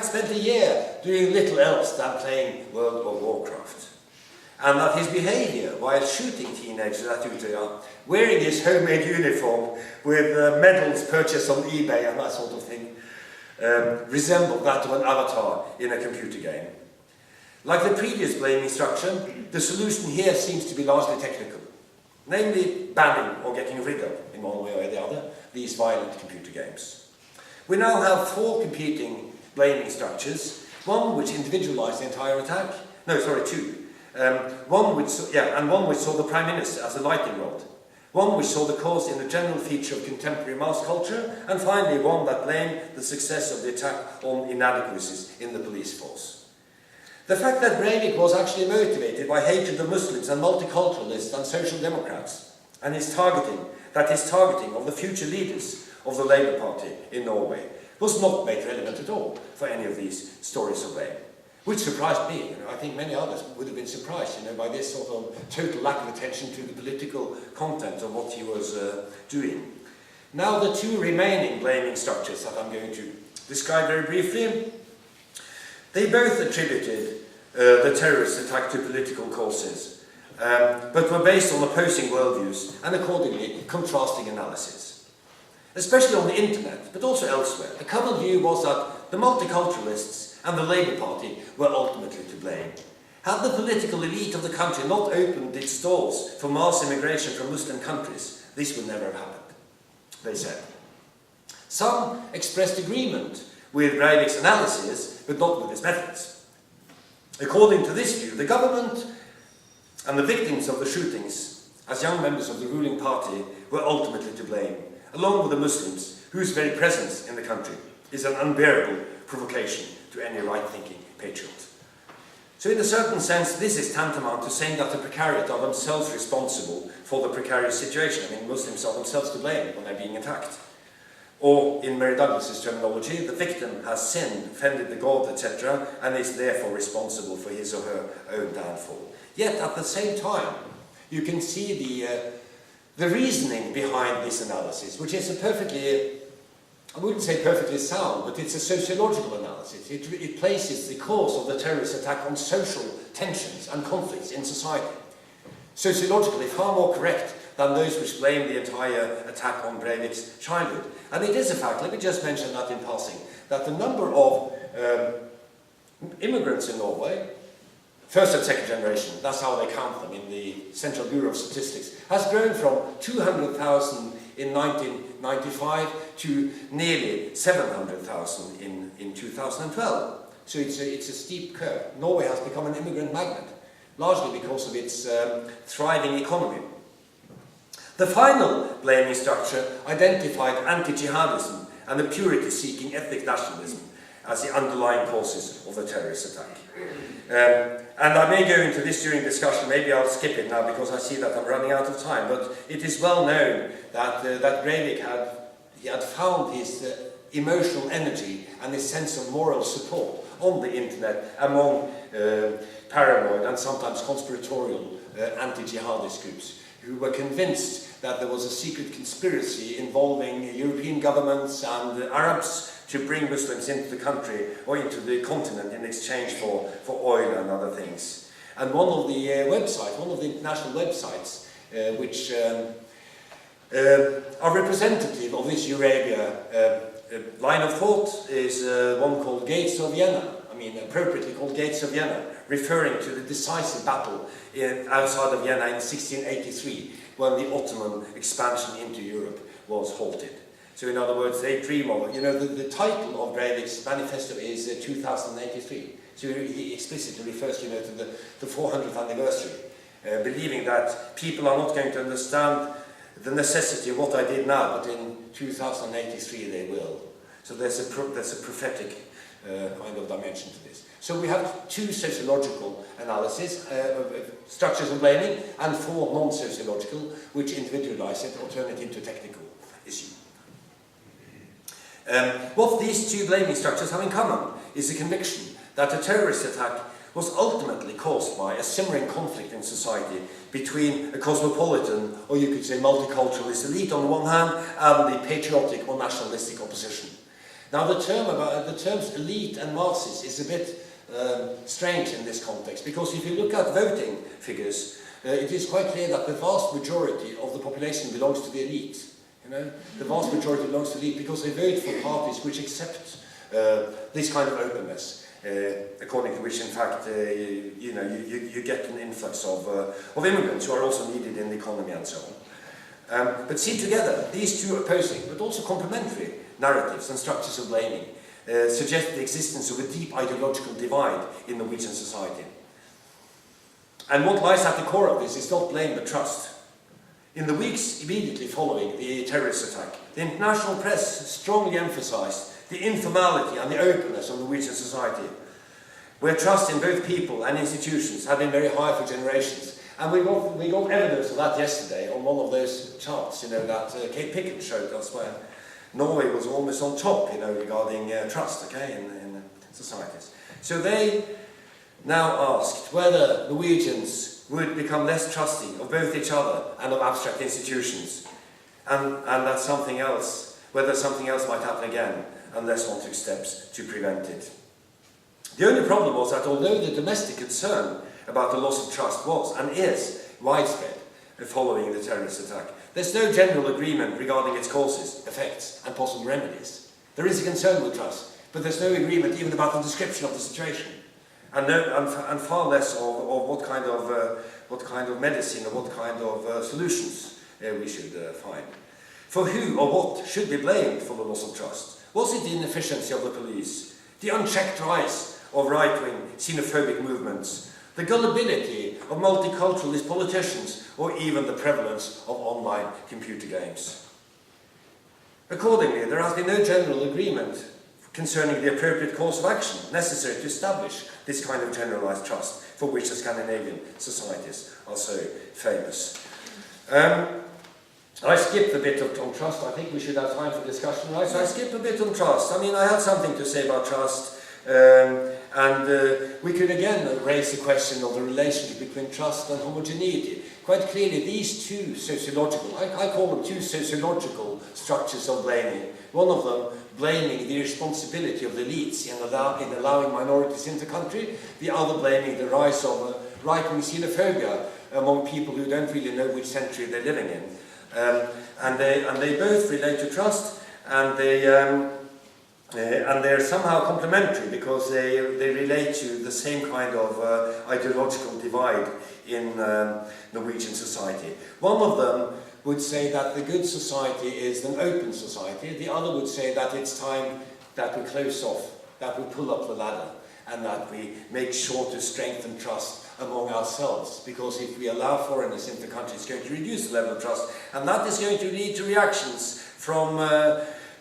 spent a year doing little else than playing World of Warcraft. And that his behavior while shooting teenagers at Utøya, wearing his homemade uniform with medals purchased on eBay and that sort of thing, resembled that of an avatar in a computer game. Like the previous blame instruction, the solution here seems to be largely technical, namely banning or getting rid of, in one way or the other, these violent computer games. We now have 4 competing blaming structures, one which individualized the entire attack, two. One which saw the Prime Minister as a lightning rod, one which saw the cause in a general feature of contemporary mass culture, and finally one that blamed the success of the attack on inadequacies in the police force. The fact that Breivik was actually motivated by hatred of Muslims and multiculturalists and social democrats, and his targeting of the future leaders of the Labour Party in Norway was not made relevant at all for any of these stories of blame. Which surprised me. I think many others would have been surprised, by this sort of total lack of attention to the political content of what he was doing. Now, the 2 remaining blaming structures that I'm going to describe very briefly, they both attributed the terrorist attack to political causes, but were based on opposing worldviews and accordingly contrasting analysis. Especially on the internet, but also elsewhere, the common view was that the multiculturalists and the Labour Party were ultimately to blame. Had the political elite of the country not opened its doors for mass immigration from Muslim countries, this would never have happened, they said. Some expressed agreement with Breivik's analysis, but not with his methods. According to this view, the government and the victims of the shootings, as young members of the ruling party, were ultimately to blame, along with the Muslims, whose very presence in the country is an unbearable provocation to any right-thinking patriot. So in a certain sense, this is tantamount to saying that the precariat are themselves responsible for the precarious situation. Muslims are themselves to blame when they're being attacked. Or, in Mary Douglas's terminology, the victim has sinned, offended the God, etc., and is therefore responsible for his or her own downfall. Yet, at the same time, you can see the reasoning behind this analysis, which is a perfectly, I wouldn't say perfectly sound, but it's a sociological analysis. It places the cause of the terrorist attack on social tensions and conflicts in society. Sociologically far more correct than those which blame the entire attack on Breivik's childhood. And it is a fact, let me just mention that in passing, that the number of immigrants in Norway, first and second generation, that's how they count them in the Central Bureau of Statistics, has grown from 200,000 in 1995 to nearly 700,000 in 2012. So it's a steep curve. Norway has become an immigrant magnet, largely because of its thriving economy. The final blaming structure identified anti-jihadism and the purity-seeking ethnic nationalism as the underlying causes of the terrorist attack. And I may go into this during discussion, maybe I'll skip it now because I see that I'm running out of time, but it is well known that Breivik had found his emotional energy and his sense of moral support on the internet among paranoid and sometimes conspiratorial anti-jihadist groups who were convinced that there was a secret conspiracy involving European governments and Arabs to bring Muslims into the country or into the continent in exchange for oil and other things. And one of the international websites which are representative of this Eurabia line of thought is one called Gates of Vienna, appropriately called Gates of Vienna, referring to the decisive battle outside of Vienna in 1683, when the Ottoman expansion into Europe was halted. So in other words, they dream of, the title of Breivik's manifesto is 2083. So he explicitly refers, to the 400th anniversary, believing that people are not going to understand the necessity of what I did now, but in 2083 they will. So there's a prophetic kind of dimension to this. So we have 2 sociological analyses of structures of blaming and 4 non-sociological, which individualize it or turn it into a technical issue. What these 2 blaming structures have in common is the conviction that a terrorist attack was ultimately caused by a simmering conflict in society between a cosmopolitan, or you could say multiculturalist elite on the one hand, and the patriotic or nationalistic opposition. Now the terms elite and masses is a bit strange in this context, because if you look at voting figures, it is quite clear that the vast majority of the population belongs to the elite. You know, the vast majority belongs to the elite because they vote for parties which accept this kind of openness, according to which, in fact, you get an influx of immigrants who are also needed in the economy and so on. But seen together, these two opposing, but also complementary narratives and structures of blaming suggest the existence of a deep ideological divide in Norwegian society. And what lies at the core of this is not blame but trust. In the weeks immediately following the terrorist attack, the international press strongly emphasized the informality and the openness of Norwegian society, where trust in both people and institutions had been very high for generations. And we got evidence of that yesterday on one of those charts, you know, that Kate Pickett showed us, where Norway was almost on top, you know, regarding trust, okay, in societies. So they now asked whether Norwegians would become less trusting of both each other and of abstract institutions, and that something else, whether something else might happen again, unless one took steps to prevent it. The only problem was that although the domestic concern about the loss of trust was and is widespread following the terrorist attack, there's no general agreement regarding its causes, effects, and possible remedies. There is a concern with trust, but there's no agreement even about the description of the situation, and far less of what kind of medicine or what kind of solutions we should find. For who or what should be blamed for the loss of trust? Was it the inefficiency of the police, the unchecked rise of right-wing xenophobic movements, the gullibility of multiculturalist politicians, or even the prevalence of online computer games? Accordingly, there has been no general agreement concerning the appropriate course of action necessary to establish this kind of generalized trust for which the Scandinavian societies are so famous. I skipped a bit on trust. I think we should have time for discussion, right? So I skipped a bit on trust. I mean, I had something to say about trust, and we could again raise the question of the relationship between trust and homogeneity. Quite clearly, these two sociological, I call them two sociological structures of blaming. One of them blaming the responsibility of the elites in allowing minorities into the country, the other blaming the rise of right-wing xenophobia among people who don't really know which century they're living in. And they both relate to trust, and they're somehow complementary because they relate to the same kind of ideological divide in Norwegian society. One of them would say that the good society is an open society. The other would say that it's time that we close off, that we pull up the ladder, and that we make sure to strengthen trust among ourselves, because if we allow foreigners into the country, it's going to reduce the level of trust, and that is going to lead to reactions from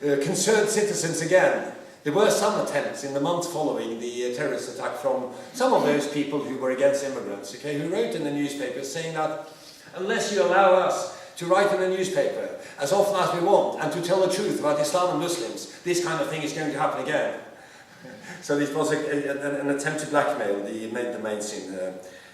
concerned citizens again. There were some attempts in the months following the terrorist attack from some of those people who were against immigrants, okay, who wrote in the newspapers saying that unless you allow us to write in the newspaper as often as we want and to tell the truth about Islam and Muslims, this kind of thing is going to happen again. So this was an attempt to blackmail the mainstream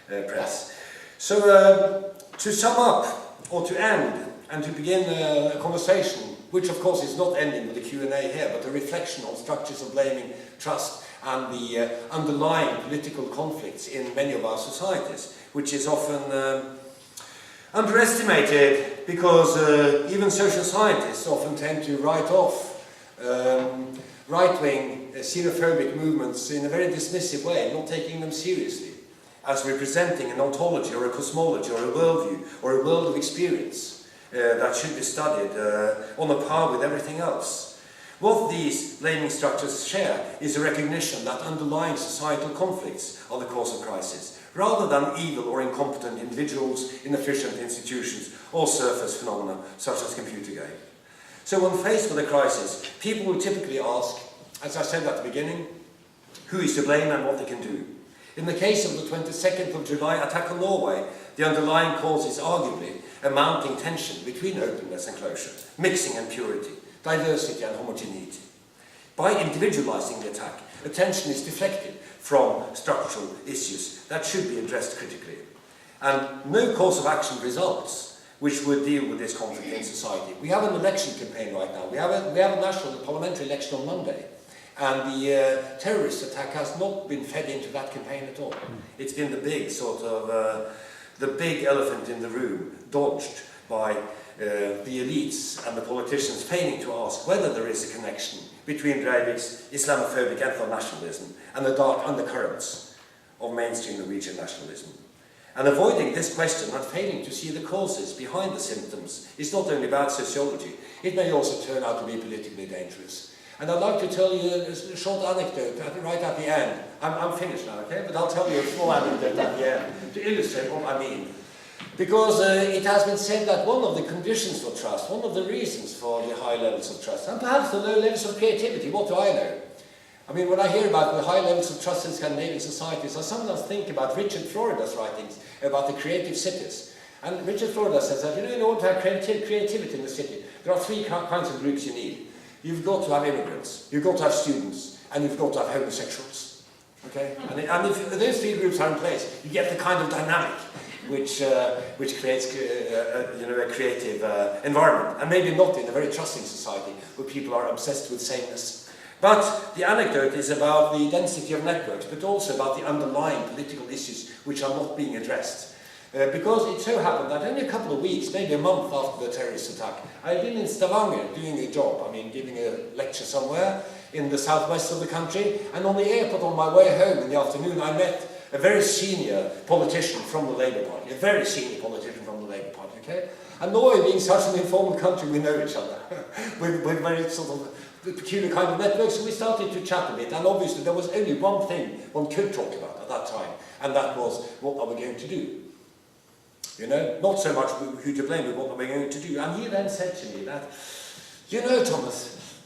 press. So to sum up, or to end, and to begin a conversation, which of course is not ending with a Q&A here, but a reflection on structures of blaming, trust, and the underlying political conflicts in many of our societies, which is often underestimated because even social scientists often tend to write off right-wing xenophobic movements in a very dismissive way, not taking them seriously as representing an ontology or a cosmology or a worldview or a world of experience that should be studied on a par with everything else. What these blaming structures share is a recognition that underlying societal conflicts are the cause of crisis, rather than evil or incompetent individuals, inefficient institutions, or surface phenomena such as computer games. So when faced with a crisis, people will typically ask, as I said at the beginning, who is to blame and what they can do. In the case of the 22nd of July attack on Norway, the underlying cause is arguably a mounting tension between openness and closure, mixing and purity, diversity and homogeneity. By individualizing the attack, attention is deflected from structural issues that should be addressed critically. And no course of action results which would deal with this conflict in society. We have an election campaign right now. We have a national parliamentary election on Monday. And the terrorist attack has not been fed into that campaign at all. It's been the big sort of, the big elephant in the room, dodged by the elites and the politicians feigning to ask whether there is a connection between Breivik's Islamophobic ethno-nationalism and the dark undercurrents of mainstream Norwegian nationalism. And avoiding this question and failing to see the causes behind the symptoms is not only bad sociology, it may also turn out to be politically dangerous. And I'd like to tell you a short anecdote right at the end. I'm finished now, okay? But I'll tell you a small anecdote at the end to illustrate what I mean. Because it has been said that one of the conditions for trust, one of the reasons for the high levels of trust, and perhaps the low levels of creativity, what do I know? I mean, when I hear about the high levels of trust in Scandinavian societies, I sometimes think about Richard Florida's writings about the creative cities. And Richard Florida says that, in order to have creativity in the city, there are three kinds of groups you need. You've got to have immigrants, you've got to have students, and you've got to have homosexuals. Okay? And if those three groups are in place, you get the kind of dynamic which creates a creative environment, and maybe not in a very trusting society where people are obsessed with sameness. But the anecdote is about the density of networks, but also about the underlying political issues which are not being addressed. Because it so happened that only a couple of weeks, maybe a month after the terrorist attack, I had been in Stavanger doing a job, giving a lecture somewhere in the southwest of the country, and on the airport on my way home in the afternoon I met a very senior politician from the Labour Party, okay? And Norway being such an informal country, we know each other, with very sort of peculiar kind of networks, so we started to chat a bit, and obviously there was only one thing one could talk about at that time, and that was, what are we going to do? Not so much who to blame, but what are we going to do? And he then said to me that, Thomas,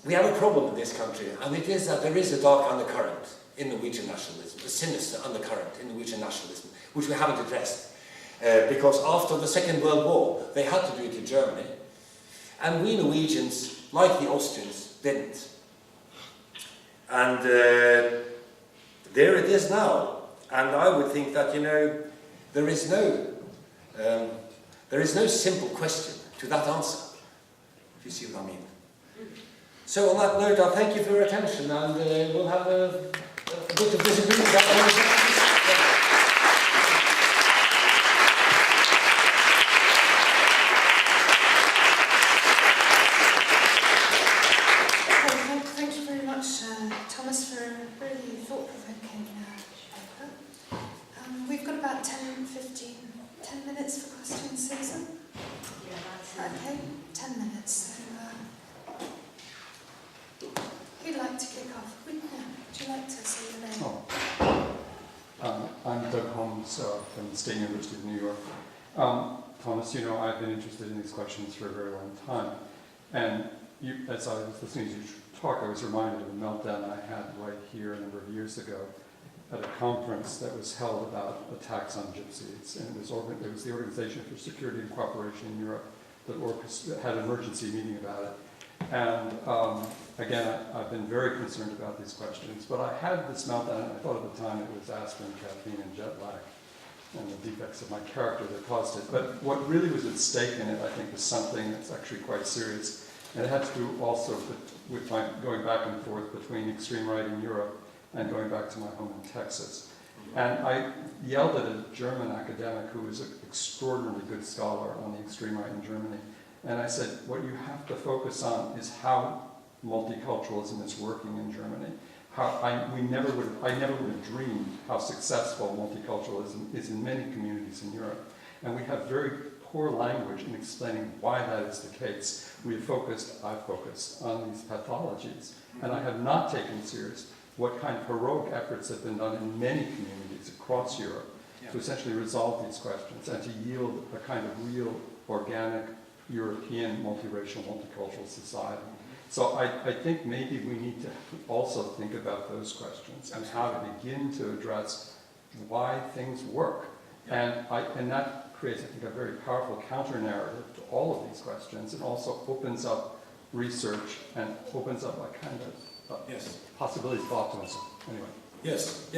we have a problem in this country, and it is that there is a dark undercurrent in Norwegian nationalism, a sinister undercurrent in Norwegian nationalism, which we haven't addressed. Because after the Second World War, they had to do it in Germany, and we Norwegians, like the Austrians, didn't. And there it is now. And I would think that, there is no simple question to that answer, if you see what I mean. So on that note, I thank you for your attention, and we'll have a bit of disagreement about that. Thank you very much, Thomas, for a really thought-provoking paper. We've got about 10 minutes for questions, Susan? Yeah, that's okay, 10 minutes. So, who'd like to kick off? Would you like to say your name? I'm Doug Holmes from the State University of New York. Thomas, I've been interested in these questions for a very long time. And as I was listening to you talk, I was reminded of a meltdown I had right here a number of years ago at a conference that was held about attacks on gypsies. And it was the Organization for Security and Cooperation in Europe that had an emergency meeting about it. And again, I've been very concerned about these questions, but I had this meltdown, and I thought at the time it was aspirin, caffeine, and jet lag, and the defects of my character that caused it. But what really was at stake in it, I think, was something that's actually quite serious. And it had to do also with my going back and forth between extreme right in Europe and going back to my home in Texas. And I yelled at a German academic who was an extraordinarily good scholar on the extreme right in Germany. And I said, what you have to focus on is how multiculturalism is working in Germany. I never would have dreamed how successful multiculturalism is in many communities in Europe. And we have very poor language in explaining why that is the case. I've focused on these pathologies. And I have not taken serious what kind of heroic efforts have been done in many communities across Europe to essentially resolve these questions and to yield a kind of real, organic, European, multiracial, multicultural society. So I think maybe we need to also think about those questions and how to begin to address why things work. And that creates, I think, a very powerful counter-narrative to all of these questions, and also opens up research and opens up a kind of possibilities of optimism. Anyway. Yes,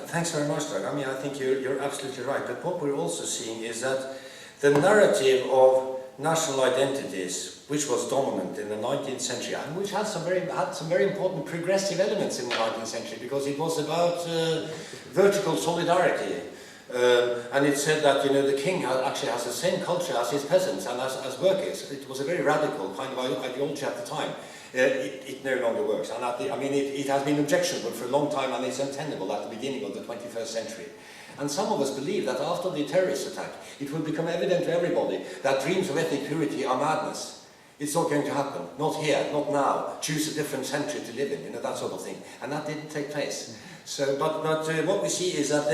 thanks very much, Doug. I think you're absolutely right. But what we're also seeing is that the narrative of national identities which was dominant in the 19th century and which had some very important progressive elements in the 19th century, because it was about vertical solidarity. And it said that, you know, the king actually has the same culture as his peasants and as workers. It was a very radical kind of ideology at the time. It no longer works. And it has been objectionable for a long time, and it's untenable at the beginning of the 21st century. And some of us believe that after the terrorist attack, it will become evident to everybody that dreams of ethnic purity are madness. It's not going to happen. Not here, not now. Choose a different century to live in, you know, that sort of thing. And that didn't take place. So, but what we see is that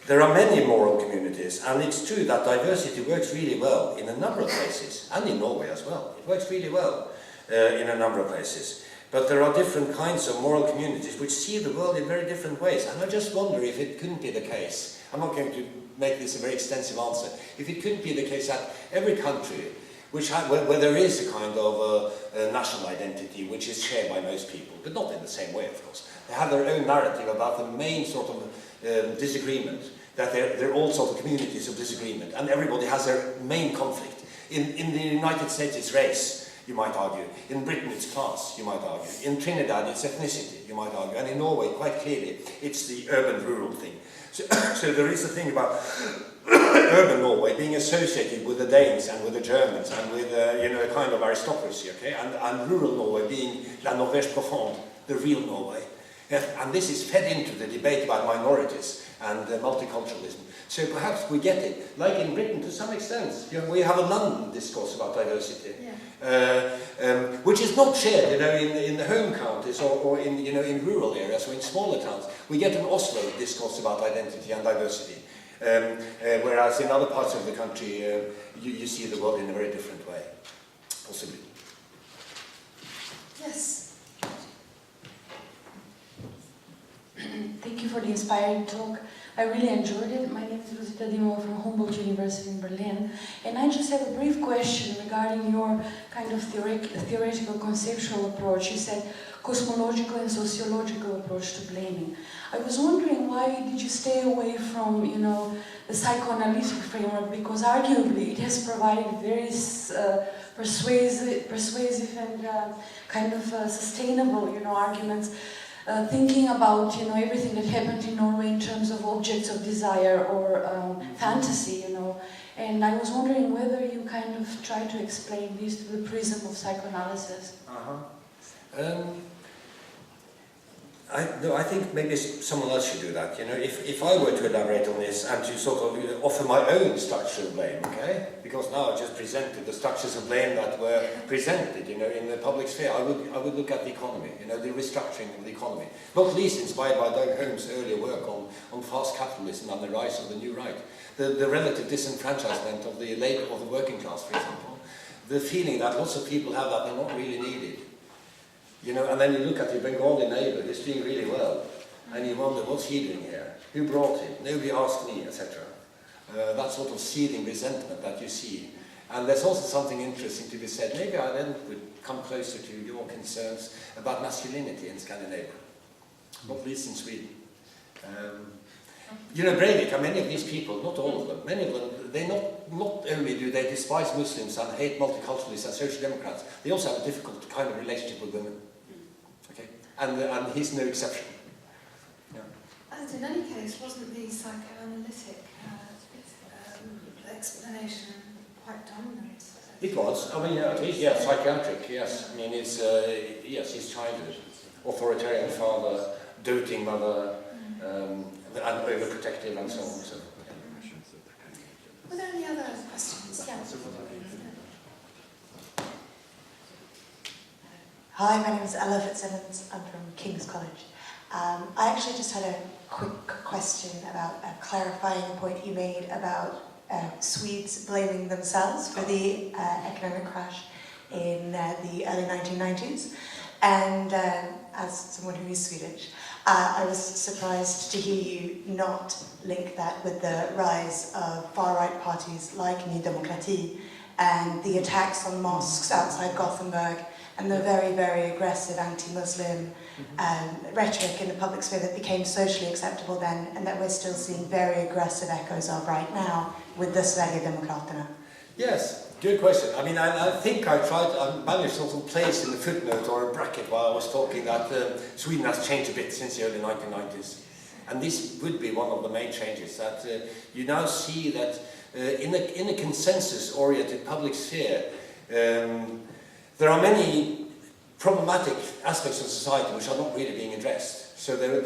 there are many moral communities, and it's true that diversity works really well in a number of places, and in Norway as well. It works really well in a number of places. But there are different kinds of moral communities which see the world in very different ways. And I just wonder if it couldn't be the case, I'm not going to make this a very extensive answer, if it couldn't be the case that every country where there is a kind of national identity which is shared by most people, but not in the same way, of course. They have their own narrative about the main sort of disagreement, that they're all sort of communities of disagreement, and everybody has their main conflict. In the United States it's race, you might argue. In Britain it's class, you might argue. In Trinidad it's ethnicity, you might argue. And in Norway, quite clearly, it's the urban-rural thing. So there is a thing about urban Norway being associated with the Danes and with the Germans and with you know, a kind of aristocracy, okay? And rural Norway being la Norvège profonde, the real Norway. And this is fed into the debate about minorities and multiculturalism. So perhaps we get it, like in Britain to some extent. You know, we have a London discourse about diversity, which is not shared, you know, in the home counties or in, you know, in rural areas or in smaller towns. We get an Oslo discourse about identity and diversity, whereas in other parts of the country you see the world in a very different way, possibly. Yes. Thank you for the inspiring talk. I really enjoyed it. My name is Rosita Dimo from Humboldt University in Berlin, and I just have a brief question regarding your kind of theoretical conceptual approach. You said cosmological and sociological approach to blaming. I was wondering, why did you stay away from, you know, the psychoanalytic framework, because arguably it has provided very persuasive and kind of sustainable, you know, arguments. Thinking about, you know, everything that happened in Norway in terms of objects of desire or fantasy, you know, and I was wondering whether you kind of try to explain this through the prism of psychoanalysis. I think maybe someone else should do that. You know, if I were to elaborate on this and to sort of offer my own structure of blame, okay? Because now I just presented the structures of blame that were presented, you know, in the public sphere. I would look at the economy, you know, the restructuring of the economy, not least inspired by Doug Holmes' earlier work on fast capitalism and the rise of the new right, the relative disenfranchisement of the labor of the working class, for example, the feeling that lots of people have that they're not really needed. You know, and then you look at your Bengali neighbour who's doing really well, and you wonder, what's he doing here? Who brought him? Nobody asked me, etc. That sort of seething resentment that you see. And there's also something interesting to be said. Maybe I then would come closer to your concerns about masculinity in Scandinavia, not least in Sweden. You know, Breivik, and many of these people, not all of them, many of them, they not only do they despise Muslims and hate multiculturalists and social democrats, they also have a difficult kind of relationship with women. Okay, and he's no exception. Yeah. And in any case, wasn't the psychoanalytic explanation quite dominant? It was. I mean, at least, yeah, psychiatric. Yes. I mean, it's yes, his childhood, authoritarian father, doting mother. And overprotective and so on. So, yeah. Were there any other questions? Yeah. Hi, my name is Ella Fitzsimmons. I'm from King's College. I actually just had a quick question about a clarifying point you made about Swedes blaming themselves for the economic crash in the early 1990s. And as someone who is Swedish, I was surprised to hear you not link that with the rise of far-right parties like Ny Demokrati and the attacks on mosques outside Gothenburg and the very, very aggressive anti-Muslim rhetoric in the public sphere that became socially acceptable then and that we're still seeing very aggressive echoes of right now with the Sverigedemokraterna. Yes, good question. I mean, I think I managed to sort of place in the footnote or a bracket while I was talking that Sweden has changed a bit since the early 1990s. And this would be one of the main changes, that you now see that in a consensus-oriented public sphere, there are many problematic aspects of society which are not really being addressed. So there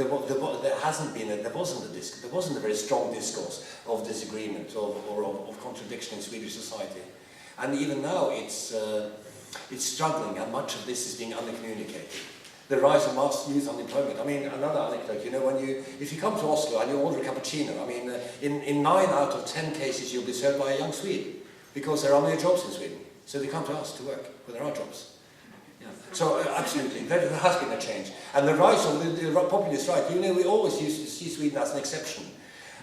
wasn't a very strong discourse of disagreement or of contradiction in Swedish society. And even now it's struggling, and much of this is being undercommunicated. The rise of mass youth unemployment. I mean, another anecdote, you know, if you come to Oslo and you order a cappuccino, I mean, in 9 out of 10 cases you'll be served by a young Swede, because there are no jobs in Sweden. So they come to us to work, but there are jobs. Yeah. So absolutely, there has been a change. And the rise of the populist right, you know, we always used to see Sweden as an exception.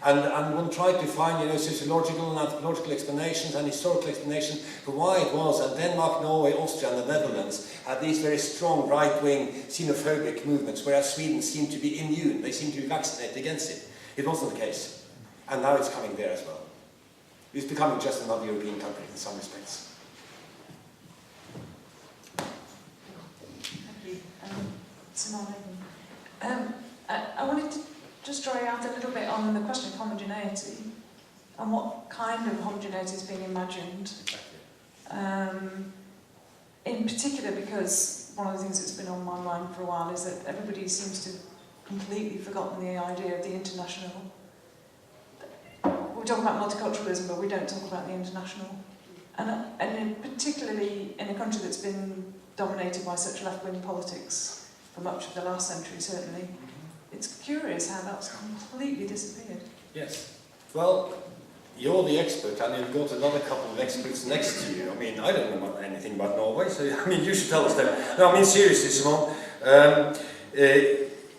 And one tried to find, you know, sociological and anthropological explanations and historical explanations for why it was that Denmark, Norway, Austria and the Netherlands had these very strong right-wing xenophobic movements, whereas Sweden seemed to be immune, they seemed to be vaccinated against it. It wasn't the case. And now it's coming there as well. It's becoming just another European country in some respects. Simone. I wanted to just draw out a little bit on the question of homogeneity and what kind of homogeneity is being imagined. In particular, because one of the things that's been on my mind for a while is that everybody seems to have completely forgotten the idea of the international. We talk about multiculturalism, but we don't talk about the international. And particularly in a country that's been dominated by such left-wing politics for much of the last century, certainly. It's curious how that's completely disappeared. Yes. Well, you're the expert, and you've got another couple of experts next to you. I mean, I don't know anything about Norway, so I mean, you should tell us that. No, I mean, seriously, Simone.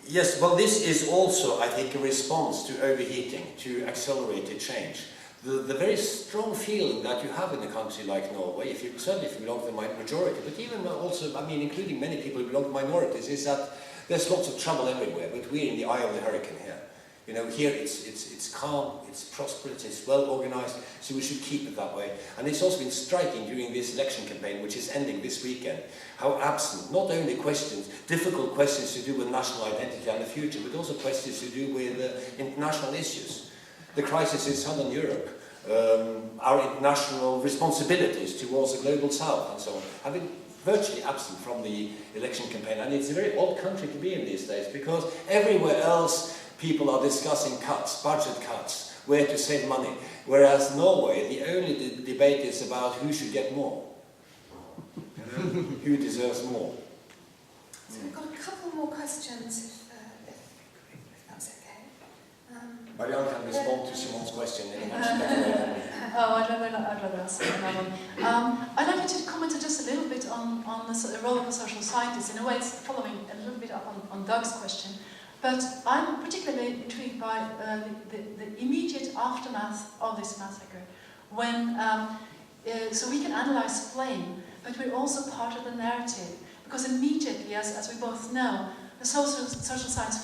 Yes, well, this is also, I think, a response to overheating, to accelerated change. The very strong feeling that you have in a country like Norway, certainly if you belong to the majority, but even also, I mean, including many people who belong to minorities, is that there's lots of trouble everywhere, but we're in the eye of the hurricane here. You know, here it's calm, it's prosperous, it's well organized, so we should keep it that way. And it's also been striking during this election campaign, which is ending this weekend, how absent, not only questions, difficult questions to do with national identity and the future, but also questions to do with international issues. The crisis in southern Europe, our international responsibilities towards the global south and so on, have been virtually absent from the election campaign. And it's a very odd country to be in these days, because everywhere else people are discussing cuts, budget cuts, where to save money. Whereas Norway, the only debate is about who should get more. Who deserves more. So we've got a couple more questions, if that's okay. Marianne can respond to Simone's question in a much better way than me. Oh, I'd rather answer another one. I'd like you to comment just a little bit on the role of the social scientists. In a way, it's following a little bit up on Doug's question. But I'm particularly intrigued by the immediate aftermath of this massacre. When, so we can analyze blame, but we're also part of the narrative. Because immediately, as we both know, the social science